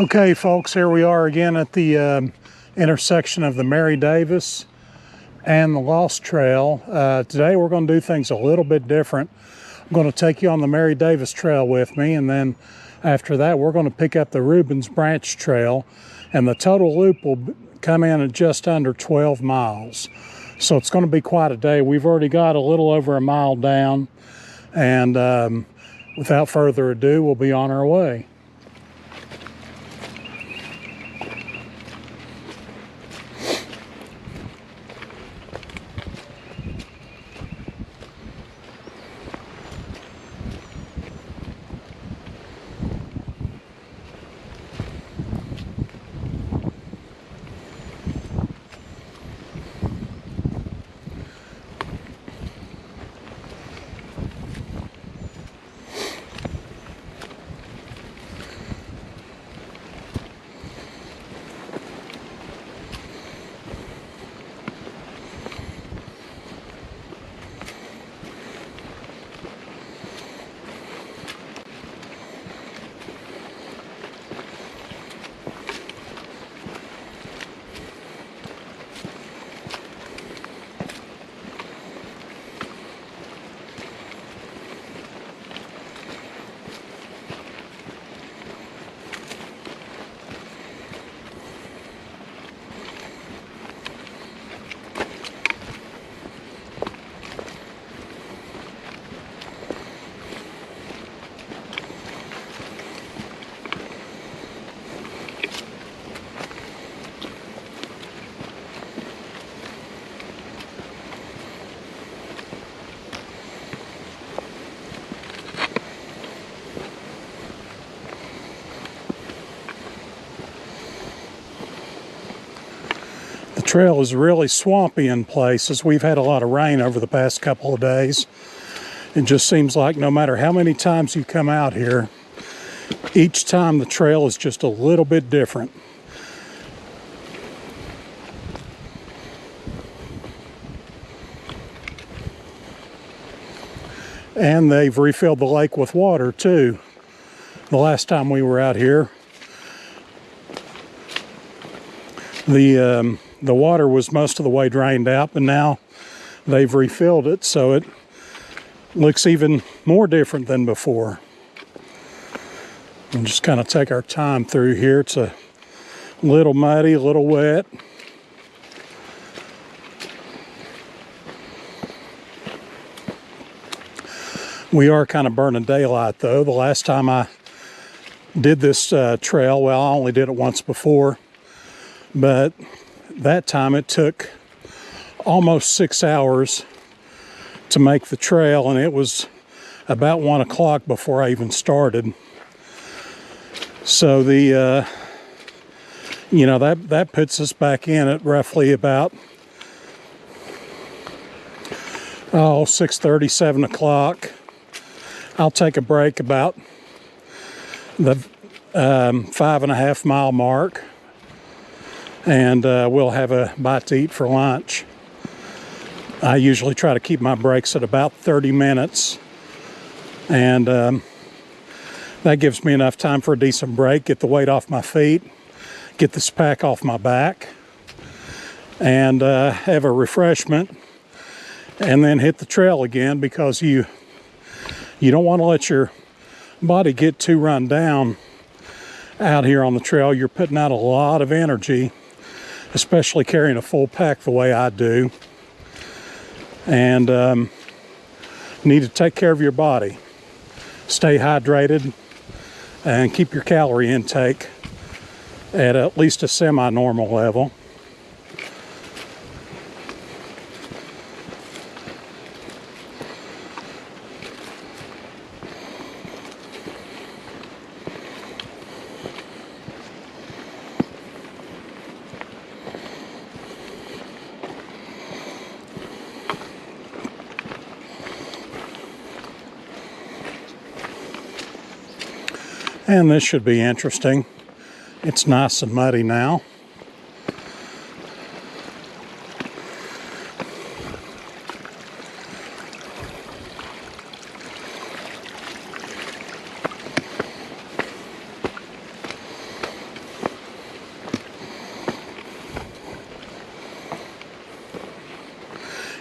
Okay, folks, here we are again at the intersection of the Mary Davis and the Lost Trail. Today we're going to do things a little bit different. I'm going to take you on the Mary Davis Trail with me, and then after that we're going to pick up the Ruben's Branch Trail, and the total loop will come in at just under 12 miles. So it's going to be quite a day. We've already got a little over a mile down, and without further ado, we'll be on our way. The trail is really swampy in places. We've had a lot of rain over the past couple of days. It just seems like no matter how many times you come out here, each time the trail is just a little bit different. And they've refilled the lake with water too. The last time we were out here, the water was most of the way drained out, but now they've refilled it, so it looks even more different than before. We'll just kind of take our time through here. It's a little muddy, a little wet. We are kind of burning daylight though. The last time I did this trail, well, I only did it once before, but that time it took almost 6 hours to make the trail, and it was about 1 o'clock before I even started. So the that puts us back in at roughly about 6:30, 7 o'clock. I'll take a break about the 5.5 mile mark, and we'll have a bite to eat for lunch. I usually try to keep my breaks at about 30 minutes, and that gives me enough time for a decent break, get the weight off my feet, get this pack off my back, and have a refreshment, and then hit the trail again, because you don't want to let your body get too run down out here on the trail. You're putting out a lot of energy, especially carrying a full pack the way I do. And need to take care of your body. Stay hydrated and keep your calorie intake at least a semi-normal level. And this should be interesting. It's nice and muddy now.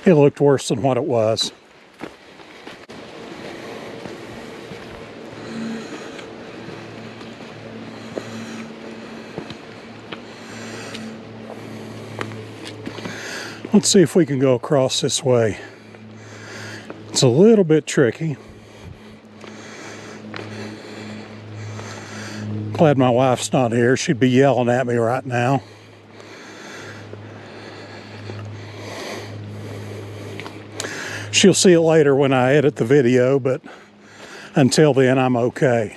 it looked worse than what it was. Let's see if we can go across this way. It's a little bit tricky. Glad my wife's not here. She'd be yelling at me right now. She'll see it later when I edit the video, but until then, I'm okay.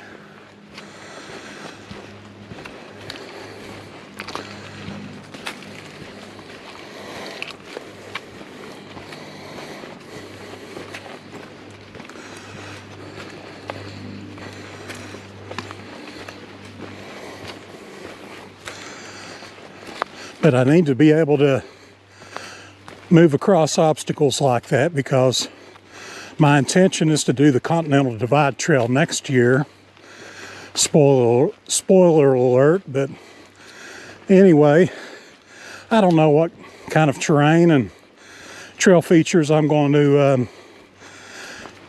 But I need to be able to move across obstacles like that because my intention is to do the Continental Divide Trail next year. Spoiler alert, but anyway, I don't know what kind of terrain and trail features I'm going to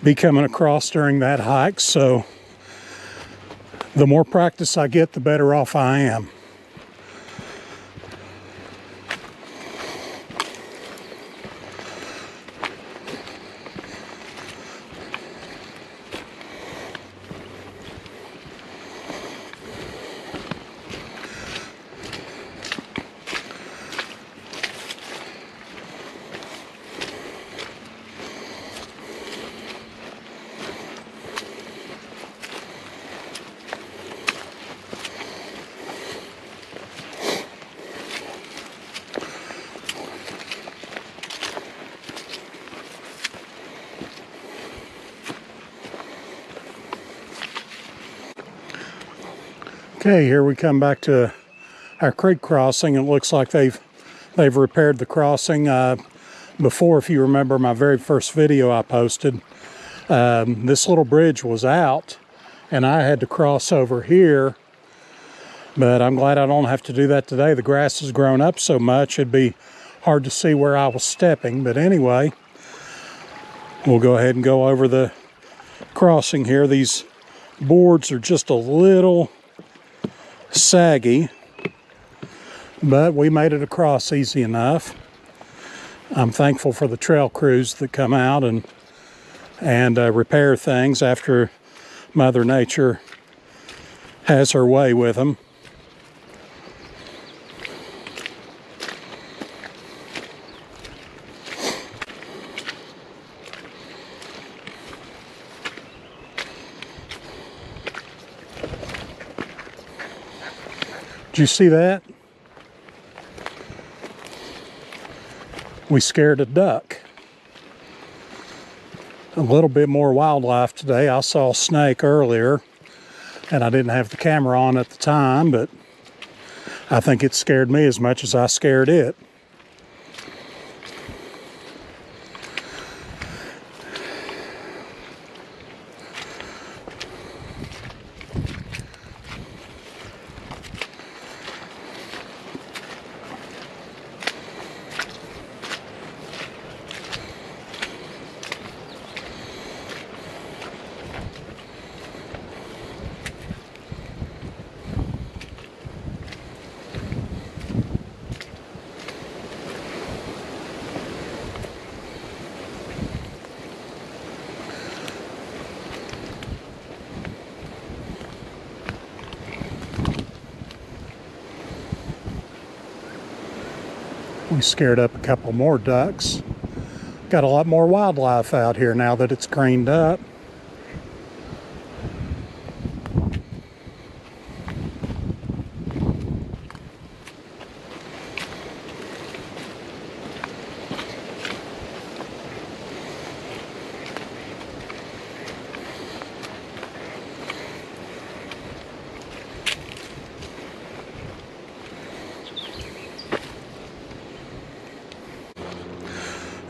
be coming across during that hike, so the more practice I get, the better off I am. Okay, here we come back to our creek crossing. It looks like they've repaired the crossing. Before, if you remember my very first video I posted, this little bridge was out and I had to cross over here, but I'm glad I don't have to do that today. The grass has grown up so much it'd be hard to see where I was stepping. But anyway, we'll go ahead and go over the crossing here. These boards are just a little saggy, but we made it across easy enough. I'm thankful for the trail crews that come out and repair things after Mother Nature has her way with them. Did you see that? We scared a duck. A little bit more wildlife today. I saw a snake earlier and I didn't have the camera on at the time, but I think it scared me as much as I scared it. We scared up a couple more ducks. Got a lot more wildlife out here now that it's greened up.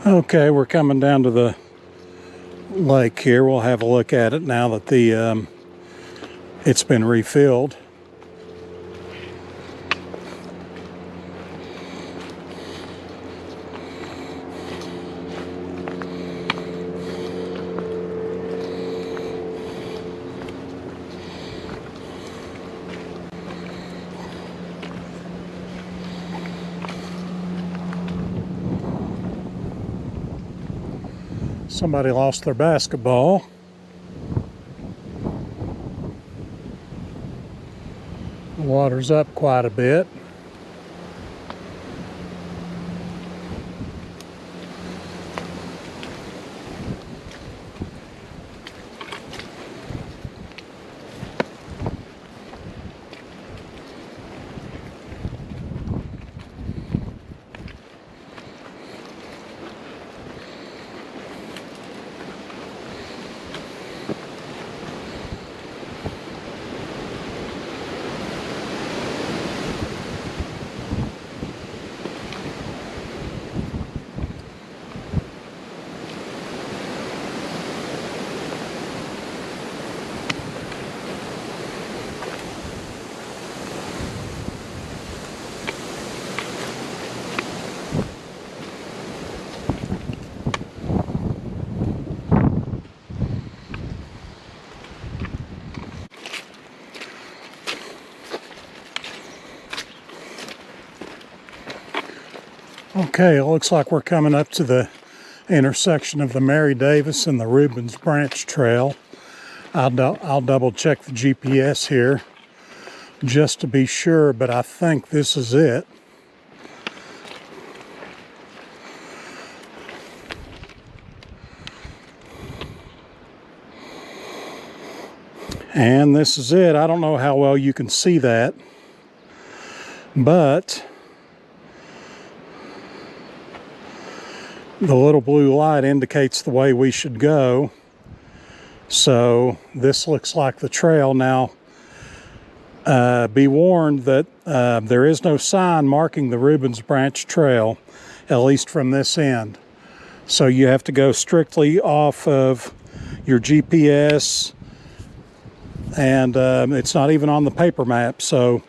Okay, we're coming down to the lake here. We'll have a look at it now that the it's been refilled. somebody lost their basketball. The water's up quite a bit. Okay, it looks like we're coming up to the intersection of the Mary Davis and the Rubens Branch Trail. I'll double check the GPS here just to be sure, but I think this is it. And this is it. I don't know how well you can see that, but the little blue light indicates the way we should go. So this looks like the trail. Now, be warned that there is no sign marking the Rubens Branch Trail, at least from this end. So you have to go strictly off of your GPS, and it's not even on the paper map. So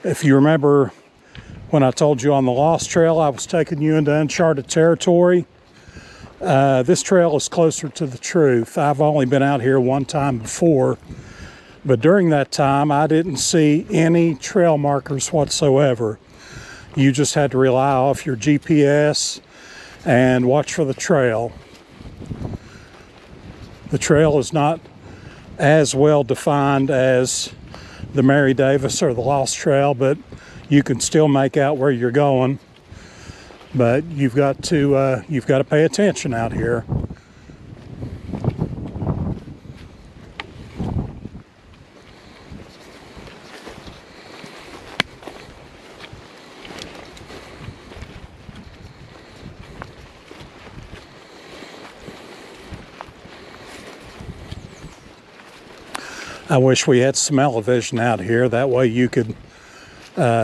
if you remember when I told you on the Lost Trail I was taking you into uncharted territory, this trail is closer to the truth. I've only been out here one time before, but during that time I didn't see any trail markers whatsoever. You just had to rely off your GPS and watch for the trail. The trail is not as well defined as the Mary Davis or the Lost Trail, but you can still make out where you're going. But you've got to pay attention out here. I wish we had smell-o-vision out here. That way you could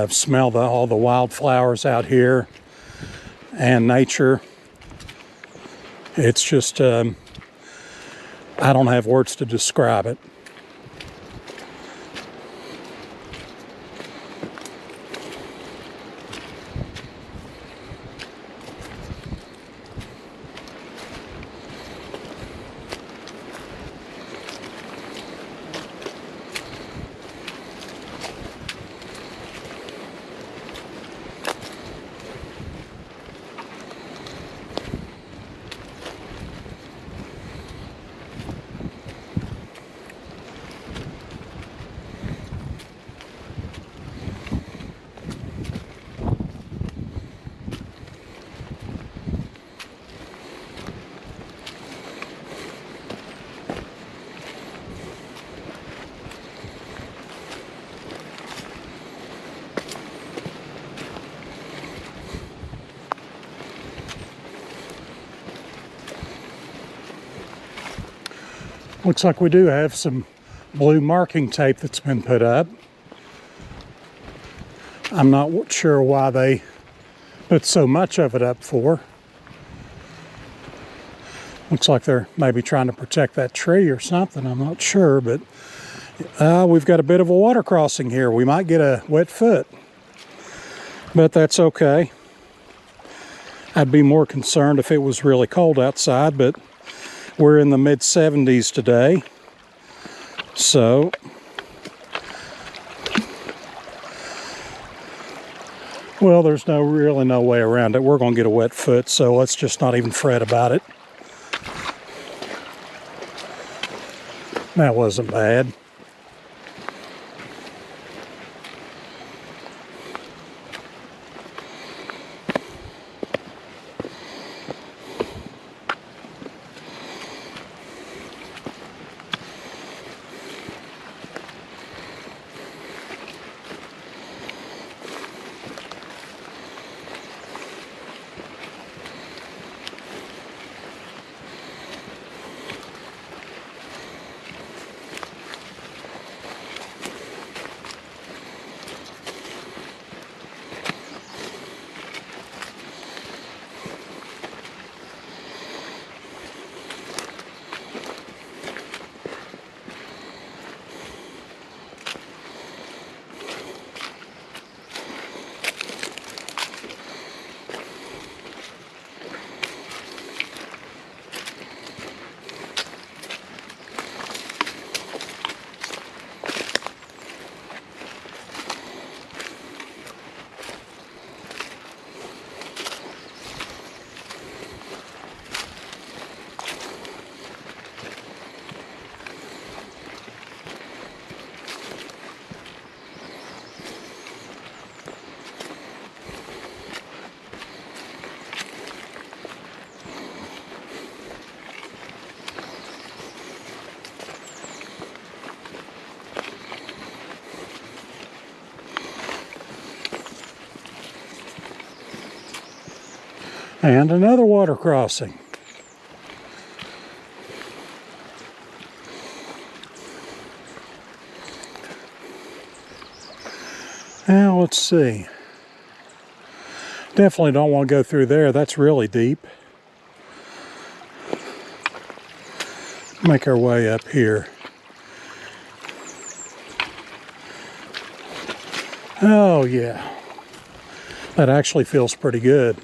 smell all the wildflowers out here and nature. It's just, I don't have words to describe it. Looks like we do have some blue marking tape that's been put up. I'm not sure why they put so much of it up for. Looks like they're maybe trying to protect that tree or something. I'm not sure, but we've got a bit of a water crossing here. We might get a wet foot, but that's okay. I'd be more concerned if it was really cold outside, but we're in the mid-70s today, so well, there's really no way around it. We're going to get a wet foot, so let's just not even fret about it. That wasn't bad. And another water crossing. Now let's see. Definitely don't want to go through there. That's really deep. Make our way up here. Oh yeah. That actually feels pretty good.